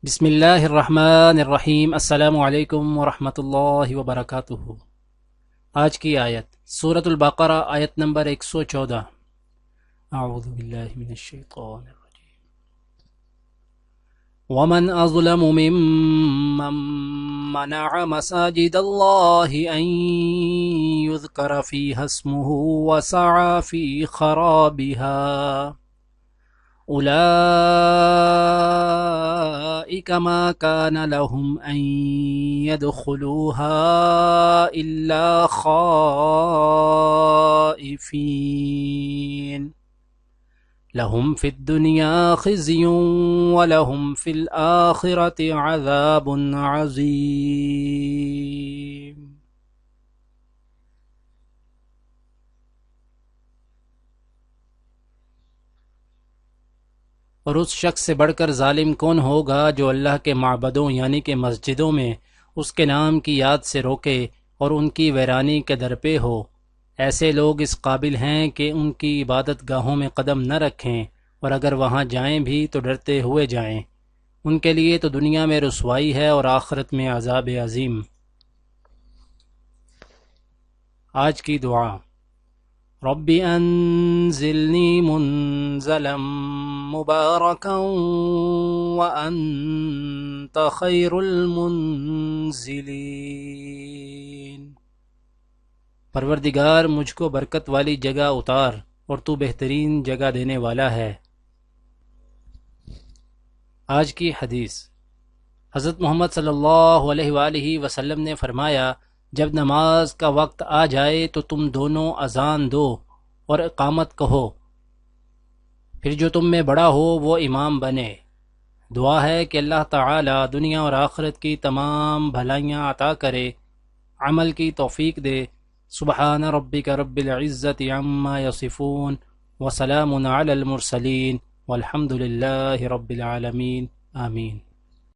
بسم اللہ الرحمن الرحیم۔ السلام علیکم ورحمۃ اللہ وبرکاتہ۔ آج کی آیت سورۃ البقرہ، آیت نمبر 114۔ اعوذ باللہ من الشیطان الرجیم۔ ومن اظلم ممن منع مساجد اللہ ان یذکر فیہا اسمہ وسعى فی خرابها أولئك ما كان لهم أن يدخلوها إلا خائفين لهم في الدنيا خزي ولهم في الآخرة عذاب عظيم۔ اور اس شخص سے بڑھ کر ظالم کون ہوگا جو اللہ کے معبدوں یعنی کہ مسجدوں میں اس کے نام کی یاد سے روکے اور ان کی ویرانی کے درپے ہو۔ ایسے لوگ اس قابل ہیں کہ ان کی عبادت گاہوں میں قدم نہ رکھیں، اور اگر وہاں جائیں بھی تو ڈرتے ہوئے جائیں۔ ان کے لیے تو دنیا میں رسوائی ہے اور آخرت میں عذاب عظیم۔ آج کی دعا: رب انزلنی منزلا مبارکا وانت خیر المنزلین۔ پروردگار مجھ کو برکت والی جگہ اتار اور تو بہترین جگہ دینے والا ہے۔ آج کی حدیث: حضرت محمد صلی اللہ علیہ وآلہ وسلم نے فرمایا، جب نماز کا وقت آ جائے تو تم دونوں اذان دو اور اقامت کہو، پھر جو تم میں بڑا ہو وہ امام بنے۔ دعا ہے کہ اللہ تعالی دنیا اور آخرت کی تمام بھلائیاں عطا کرے، عمل کی توفیق دے۔ سبحان ربک رب العزت عما یصفون وسلام علی المرسلین والحمد للہ رب العالمین، آمین۔